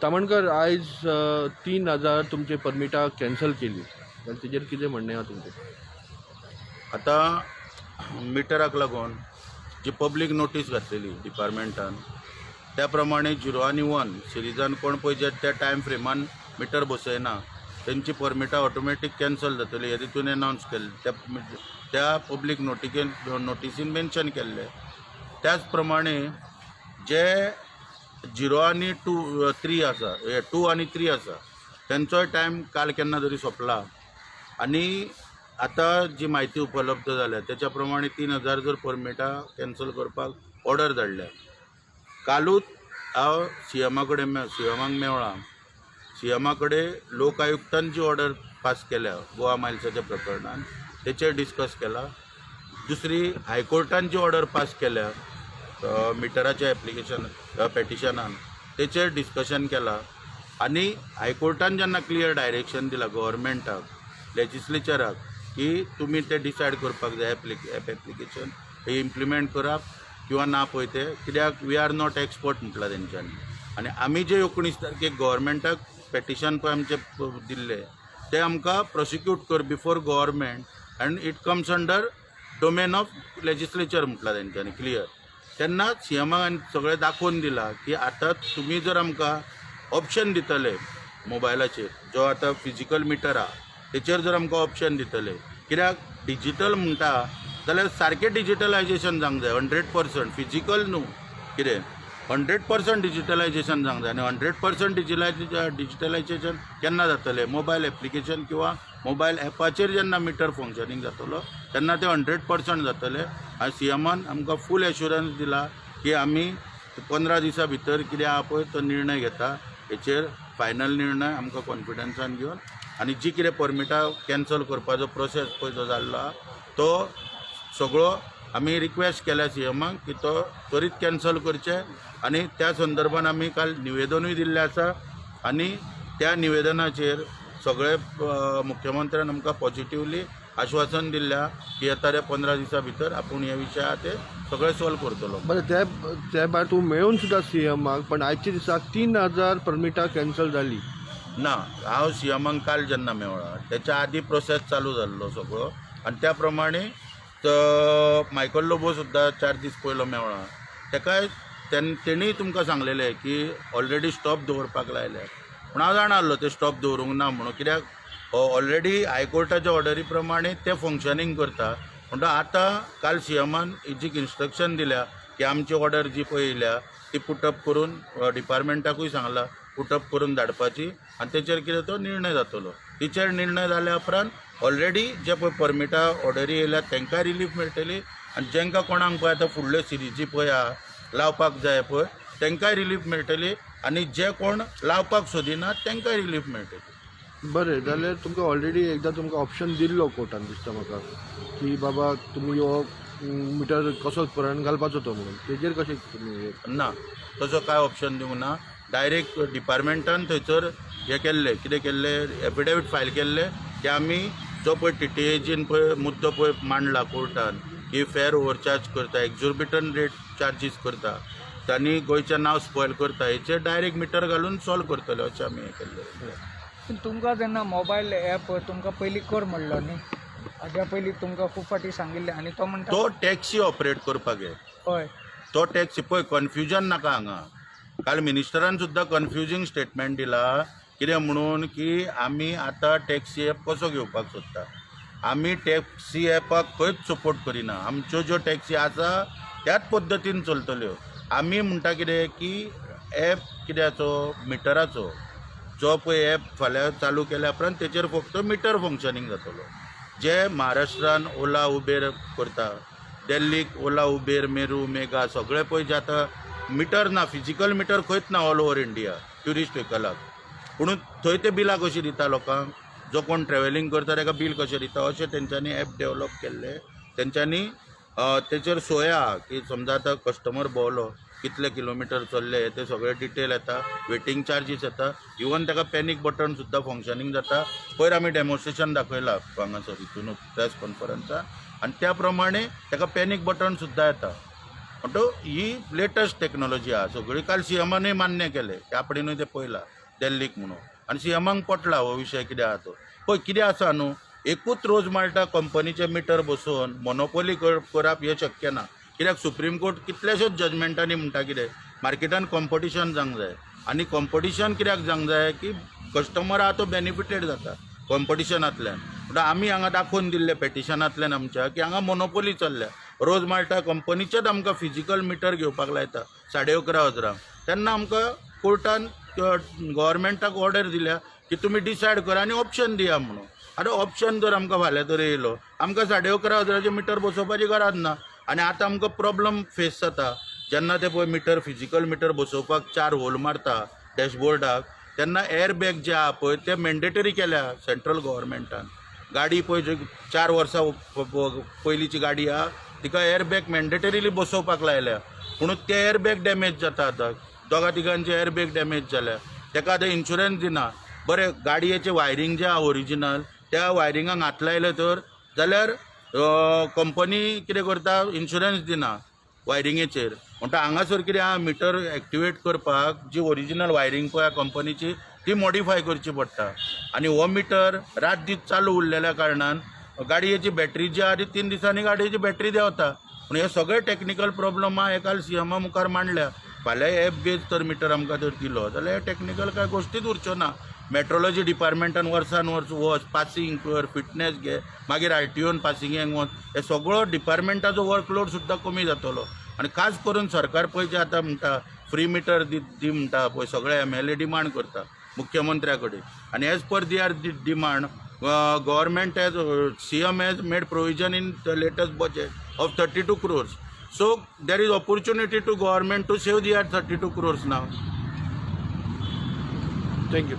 तामणकर आयज 3,000 तुमचे परमिटां कॅन्सल केली जाल्यार तेजेर कितें म्हणणें आहा तुमचें? आतां मिटराक लागून जी पब्लीक नोटीस घातलेली डिपार्टमेंटान त्या प्रमाणे 0 आनी 1 सिरिजान कोण पळय जे त्या टायम फ्रेमान मिटर बसयना तेंची परमिटां ऑटोमॅटीक कॅन्सल जातली हे तितून एनावन्स केल्ले त्या पब्लीक नोटिसीन मेन्शन केल्ले. त्याच प्रमाणे जे 0 आनी 3 आसा 2 आनी 3 आसा तेंचोय टायम काल केन्ना तरी सोंपला आनी आतां जी म्हायती उपलब्ध जाल्या तेच्या प्रमाणे 3,000 जर परमिटां कॅन्सल करपाक ऑर्डर धाडल्या. कालूच हांव सीएमाक मेवळां. सीएमा कडेन लोक आयुक्तान जी ऑर्डर पास केल्या गोवा मायल्साच्या प्रकरणान तेचेर डिस्कस केला. दुसरी हायकोर्टान जी ऑर्डर पास केल्या मिटराच्या पेटिशनान तेचेर डिस्कशन केला आनी हायकोर्टान जेन्ना क्लियर डायरेक्शन दिला गव्हर्मेंटाक लेजिस्लेचराक की तुमी ते डिसायड करपाक जाय एप्लिकेशन हे इम्प्लिमेंट करप किंवा ना पळय ते कित्याक वी आर नॉट एक्सपर्ट म्हटलां तेंच्यांनी. आनी आमी जे 19 तारखेक गव्हर्मेंटाक पेटिशन पळय आमचे दिल्ले ते आमकां प्रोसिक्यूट कर before government and it comes under domain of legislature म्हटलां तेंच्यांनी क्लियर. तेन्ना सीएमाक सगळें दाखोवन दिलां की आतां तुमी जर आमकां ऑप्शन दितले मोबायलाचेर जो आतां फिजिकल मिटर आहा तेचेर जर आमकां ऑप्शन दितले कित्याक डिजिटल म्हणटा जाल्यार सारकें डिजिटलायजेशन जावंक जाय 100% फिजिकल न्हू कितें 100% डिजिटलायजेशन जावंक जाय आनी 100% डिजिटलायजेशन केन्ना जातलें मोबायल एप्लिकेशन किंवा मोबायल एपाचेर जेन्ना मिटर फंक्शनींग जातलो तेन्ना तें 100% जातलें. आनी सीएमान आमकां फूल एश्युरन्स दिला की आमी 15 दिसां भितर कितें आहा पळय तो निर्णय घेता हेचेर फायनल निर्णय आमकां कॉन्फिडन्सान घेवन आनी जी कितें परमिटां कॅन्सल करपाचो प्रोसेस पळय जो जाल्लो आहा तो सगळो आमी रिक्वेस्ट केल्या सीएमाक की तो त्वरीत कॅन्सल करचे आनी त्या संदर्भान आमी काल निवेदनूय दिल्लें आसा आनी त्या निवेदनाचेर सगळे मुख्यमंत्र्यान आमकां पॉझिटिव्हली आश्वासन दिल्या की येताल्या 15 दिसां भितर आपूण हे विशय आहा ते सगळे सॉल्व करतलो. बरें त्या भायर तूं मेळून सुद्दां सीएमाक पण आयच्या दिसाक 3,000 परमिटां कॅन्सल जाली ना. हांव सीएमाक काल जेन्ना मेवळा तेच्या आदी प्रोसेस चालू जाल्लो सगळो आनी त्या प्रमाणे मायकल लोबो सुद्दां 4 दीस पयलो मेवळा तेकाय तेणीय तुमकां सांगलेलें की ऑलरेडी स्टॉप दवरपाक लायल्या पूण हांव जाणालो ते स्टॉप दवरूंक ना म्हणून कित्याक ऑलरेडी हायकोर्टाच्या ऑर्डरी प्रमाणे ते फंक्शनींग करता म्हणटा आतां काल सीएमान हेजी इन्स्ट्रक्शन दिल्या की आमची ऑर्डर जी पळय येयल्या ती पुटअप करून डिपार्टमेंटाकूय सांगला पुटअप करून धाडपाची आनी तेचेर कितें तो निर्णय जातलो. तेचेर निर्णय जाल्या उपरांत ऑलरेडी जे पळय परमिटां ऑर्डरी येयल्या तांकां रिलीफ मेळटली आनी जेंकां कोणाक पळय आतां फुडल्यो सिरीजी पळय आहा लावपाक जाय पळय तांकांय रिलीफ मेळटली आनी जे कोण लावपाक सोदिना तांकांय रिलीफ मेळटली. बरें जाल्यार तुमकां ऑलरेडी एकदां तुमकां ऑप्शन दिल्लो कोर्टान दिसता म्हाका की बाबा तुमी हो मिटर कसो परत घालपाचो तो म्हणून तेजेर कशें तुमी ना तसो कांय ऑप्शन दिवंक ना. डायरेक्ट डिपार्टमेंटान थंयसर हें केल्लें कितें केल्लें एफिडेवीट फायल केल्लें की आमी जो पळय टीटीएजीन पळय मुद्दो पळय मांडला कोर्टान की फेर ओवरचार्ज करता एक्झॉर्बिटंट रेट चार्जीस करता तांणी गोंयचें नांव स्पॉयल करता हेचेर डायरेक्ट मिटर घालून सॉल्व करतले अशें आमी हें केल्लें. तुमकां जेन्ना मोबायल एप तुमकां पयलीं कर म्हणलो न्ही हाज्या पयलीं तुमकां खूब फाटी सांगिल्लें आनी तो म्हणटा तो टॅक्सी ऑपरेट करपाक जाय. हय तो टॅक्सी पळय कन्फ्युजन नाका हांगा. काल मिनिस्टरान सुद्दां कन्फ्युजींग स्टेटमेंट दिला कितें म्हणून की आमी आतां टॅक्सी एप कसो घेवपाक सोदता. आमी टॅक्सी एपाक खंयच सपोर्ट करिना. आमच्यो ज्यो टॅक्सी आसा त्याच पद्दतीन चलतल्यो. आमी म्हणटा कितें की एप कित्याचो मिटराचो जो पळय एप फाल्यां चालू केल्या उपरांत तेचेर फक्त मिटर फंक्शनींग जातलो. जे महाराष्ट्रान ओला उबेर करता दिल्लीक ओला उबेर मेरू मेगा सगळे पळय जे आतां मिटर ना फिजिकल मिटर खंयच ना ऑल ओवर इंडिया ट्युरिस्ट व्हेकलाक पूण थंय ते बिलां कशीं दिता लोकांक जो कोण ट्रॅव्हलिंग करता ताका बील कशें दिता अशें तेंच्यांनी एप डेवलप केल्लें. तेंच्यांनी तेचेर सोय आहा की समजा आतां कस्टमर भोंवलो कितले किलोमिटर चल्ले ते सगळे डिटेल येता वेटींग चार्जीस येता इवन ताका पॅनीक बटन सुद्दां फंक्शनींग जाता. पयर आमी डेमॉन्स्ट्रेशन दाखयलां हांगासर हितूनच प्रेस कॉन्फरन्सार आनी त्या प्रमाणे ताका पॅनीक बटन सुद्दां येता म्हणटो ही लेटस्ट टॅक्नॉलॉजी आहा सगळी काल सीएमानूय मान्य केले त्यापडीनूय ते पयला दिल्लीक म्हणून आनी सीएमांक पटला हो विशय कितें आहा तो पळय कितें आसा न्हू एकूच रोज माल्टा कंपनीचे मिटर बसोवन मोनोपोली करप हें शक्य ना कित्याक सुप्रीम कोर्ट कितल्याश्याच जजमेंटांनी म्हणटा कितें मार्केटान कॉम्पिटिशन जावंक जाय आनी कॉम्पिटिशन कित्याक जावंक जाय की कस्टमर आहा तो बेनिफिटेड जाता कॉम्पिटिशनांतल्यान म्हणटा आमी हांगा दाखोवन दिल्ले पेटिशनांतल्यान आमच्या की हांगा मोनोपोली चल्ल्या रोज माल्टा कंपनीचेच आमकां फिजिकल मिटर घेवपाक लायता 11,500 तेन्ना आमकां कोर्टान गव्हर्मेंटाक ऑर्डर दिल्या की तुमी डिसायड करा आनी ऑप्शन दिया म्हणून आतां ऑप्शन जर आमकां फाल्यां तर येयलो आमकां 11,500 मिटर बसोवपाची गरज ना आनी आतां आमकां प्रॉब्लम फेस जाता जेन्ना ते पळय मिटर फिजिकल मिटर बसोवपाक 4 होल मारता डॅशबोर्डाक तेन्ना एअर बॅग जे आहा पळय ते मॅन्डेटरी केल्या सेंट्रल गव्हर्मेंटान गाडी पळय जी 4 वर्सां पयलींची गाडी आहा तिका एअर बॅग मॅन्डेटरीली बसोवपाक लायल्या पूण ते एअर बॅग डॅमेज जाता आतां 2-3 एअर बॅग डॅमेज जाल्या ताका आतां इन्शुरन्स दिना बरें गाडयेचें वायरींग जें आहा ओरिजिनल त्या वायरिंगाक हात लायले तर जाल्यार कंपनी कितें करता इन्शुरन्स दिना वायरिंगेचेर म्हणटा हांगासर कितें आहा मिटर एक्टिवेट करपाक जी ओरिजिनल वायरिंग पळय कंपनीची ती मॉडिफाय करची पडटा आनी हो मिटर रात दीस चालू उरलेल्या कारणान गाडयेची बॅटरी जी आहा ती 3 दिसांनी गाडयेची बॅटरी देंवता पूण हे सगळे टॅक्निकल प्रॉब्लम आहा हे काल सीएमा मुखार मांडल्या फाल्यां एप बेज तर मिटर आमकां जर दिलो जाल्यार हे टॅक्निकल कांय गोश्टीच उरच्यो ना मेट्रोलॉजी डिपार्टमेंटान वर्सान वर्स वच पासिंग कर फिटनेस घे मागीर RTOन पासिंगेक वच हे सगळो डिपार्टमेंटाचो वर्कलोड सुद्दां कमी जातलो आनी खास करून सरकार पळय जें आतां म्हणटा फ्री मिटर दी म्हणटा पळय सगळे MLA डिमांड करता मुख्यमंत्र्या कडेन आनी as per their demand government has CM has made provision in the latest budget of 32 crores. So there is opportunity to government to save the 32 crores now. Thank you.